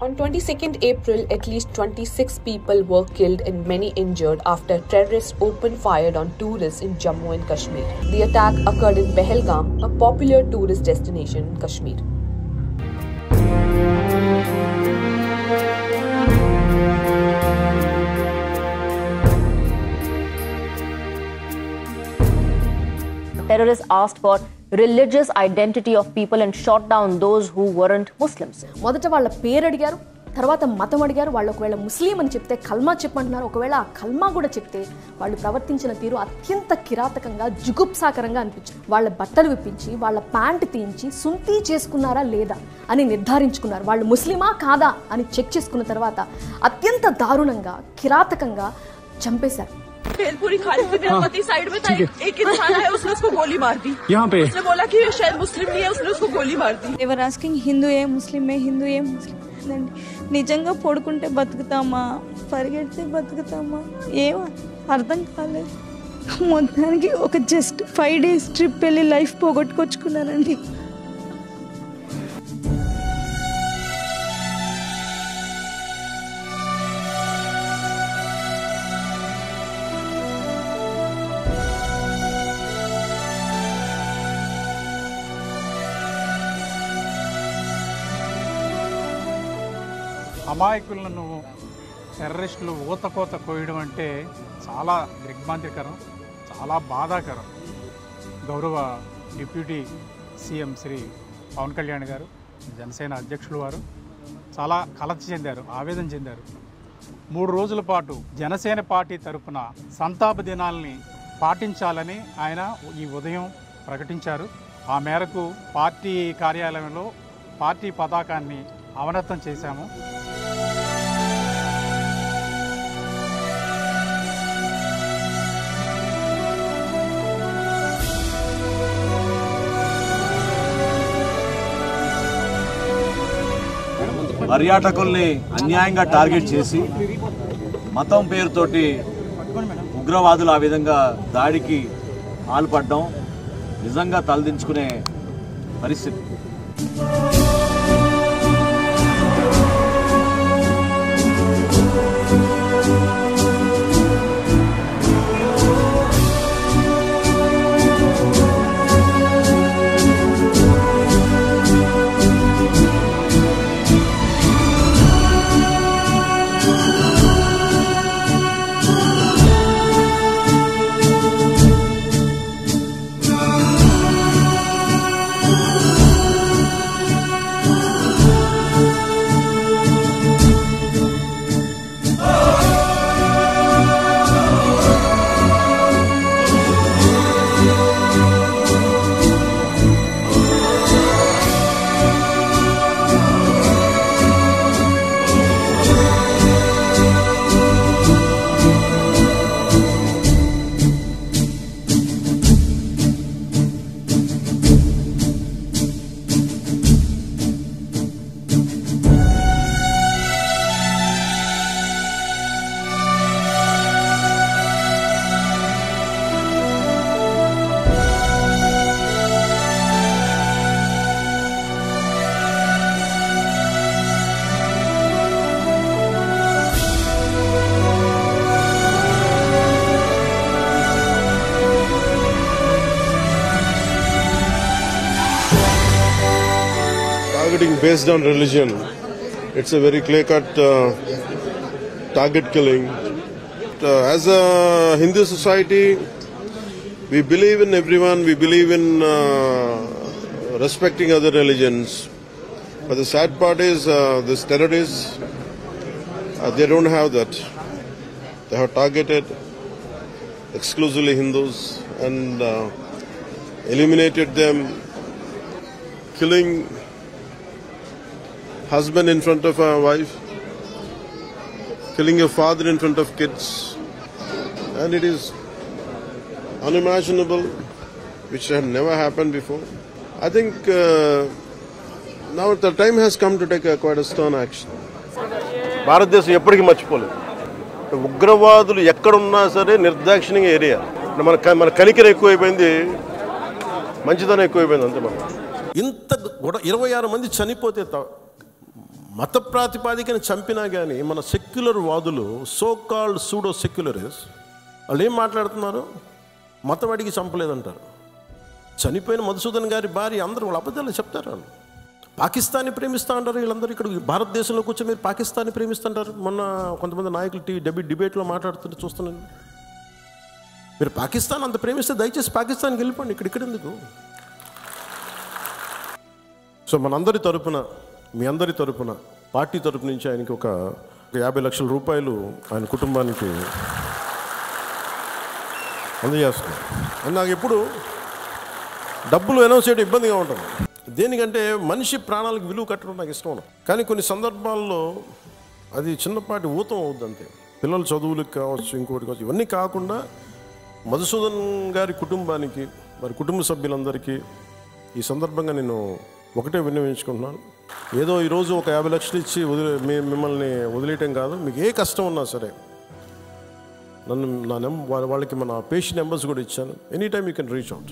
On 22nd April, at least 26 people were killed and many injured after terrorists opened fire on tourists in Jammu and Kashmir. The attack occurred in Pahalgam, a popular tourist destination in Kashmir. Terrorists asked for religious identity of people and shot down those who weren't Muslims. మొదట వాళ్ళ పేరు అడిగారు, తర్వాత మతం అడిగారు. వాళ్ళు ఒకవేళ ముస్లిం అని చెప్తే కల్మా చెప్పంటున్నారు. ఒకవేళ ఆ కల్మా కూడా చెప్తే వాళ్ళు ప్రవర్తించిన తీరు అత్యంత కిరాతకంగా జుగుప్సాకరంగా అనిపించింది. వాళ్ళ బట్టలు విప్పించి వాళ్ళ ప్యాంట్ తీయించి సుంతీ చేసుకున్నారా లేదా అని నిర్ధారించుకున్నారు. వాళ్ళు ముస్లిమా కాదా అని చెక్ చేసుకున్న తర్వాత అత్యంత దారుణంగా కిరాతకంగా చంపేశారు. पूरी खाली पति साइड में था, एक इंसान है, उसने उसको गोली मार दी. यहाँ पे उसने बोला कि शायद मुस्लिम नहीं है, उसने उसको गोली मार दी. They were asking హిందూ ఏ ముస్లిం ఏ హిందూ ఏ ముస్లిం. నిజంగా పడుకుంటే బతుకుతామా, పరిగెడితే బతుకుతామా, ఏమో అర్థం కాలేదు. మొత్తానికి ఒక జస్ట్ 5 days ట్రిప్ వెళ్ళి లైఫ్ పోగొట్టుకొచ్చుకున్నానండి. అమాయకులను టెర్రరిస్టులు ఊతకోత కోయడం అంటే చాలా దిగ్భ్రాంతికరం, చాలా బాధాకరం. గౌరవ డిప్యూటీ సీఎం శ్రీ పవన్ కళ్యాణ్ గారు, జనసేన అధ్యక్షులు వారు చాలా కలత చెందారు, ఆవేదన చెందారు. 3 రోజుల పాటు జనసేన పార్టీ తరఫున సంతాప దినాల్ని పాటించాలని ఆయన ఈ ఉదయం ప్రకటించారు. ఆ మేరకు పార్టీ కార్యాలయంలో పార్టీ పతాకాన్ని అవనతం చేశాము. పర్యాటకుల్ని అన్యాయంగా టార్గెట్ చేసి మతం పేరుతోటి ఉగ్రవాదులు ఆ విధంగా దాడికి పాల్పడడం నిజంగా తలదించుకునే పరిస్థితి. Based on religion, it's a very clear-cut target killing. As a Hindu society, we believe in everyone. We believe in respecting other religions. But the sad part is, these terrorists, they don't have that. They have targeted exclusively Hindus and eliminated them, killing husband in front of a wife, killing your father in front of kids, and it is unimaginable, which had never happened before. I think now the time has come to take quite a stern action. భారతదేశం ఎప్పటికీ మర్చిపోలేదు. ఉగ్రవాదులు ఎక్కడున్నా సరే నిర్దాక్షిణ్యంగా area. మన కనికర ఎక్కువైపోయింది, మంచిదనం ఎక్కువైపోయింది అంతే. మనం ఇంత 26 మంది చనిపోతే మత ప్రాతిపాదికని చంపినా కానీ మన సెక్యులర్ వాదులు, సో కాల్డ్ సూడో సెక్యులరిస్, వాళ్ళు ఏం మాట్లాడుతున్నారు? మతవాడికి చంపలేదంటారు. చనిపోయిన మధుసూదన్ గారి భార్య అందరూ వాళ్ళు అబద్ధాలు చెప్తారు. వాళ్ళు పాకిస్తాన్ని ప్రేమిస్తూ అంటారు. వీళ్ళందరూ ఇక్కడ భారతదేశంలో కూర్చొని మీరు పాకిస్తాన్ని ప్రేమిస్తుంటారు. మొన్న కొంతమంది నాయకులు డిబేట్లో మాట్లాడుతుంటే చూస్తున్నాను. మీరు పాకిస్తాన్ అంత ప్రేమిస్తే దయచేసి పాకిస్తాన్కి వెళ్ళిపోండి, ఇక్కడ ఎందుకు? సో మనందరి తరపున, మీ అందరి తరపున, పార్టీ తరపు నుంచి ఆయనకి ఒక 50 లక్షల రూపాయలు ఆయన కుటుంబానికి అందజేస్తున్నాం. అని నాకు ఎప్పుడు డబ్బులు అనౌన్స్ చేయడం ఇబ్బందిగా ఉంటుంది. దేనికంటే మనిషి ప్రాణాలకు విలువ కట్టడం నాకు ఇష్టం ఉండదు. కానీ కొన్ని సందర్భాల్లో అది చిన్నపాటి ఊతం అవుద్ది అంతే. పిల్లల చదువులకు కావచ్చు, ఇంకోటి కావచ్చు. ఇవన్నీ కాకుండా మధుసూదన్ గారి కుటుంబానికి, వారి కుటుంబ సభ్యులందరికీ ఈ సందర్భంగా నేను ఒకటే విన్నవించుకుంటున్నాను. ఏదో ఈరోజు ఒక 50 లక్షలు ఇచ్చి మిమ్మల్ని వదిలేయటం కాదు. మీకు ఏ కష్టం ఉన్నా సరే వాళ్ళకి మన పేషెంట్ నెంబర్స్ కూడా ఇచ్చాను. Any time you can reach out.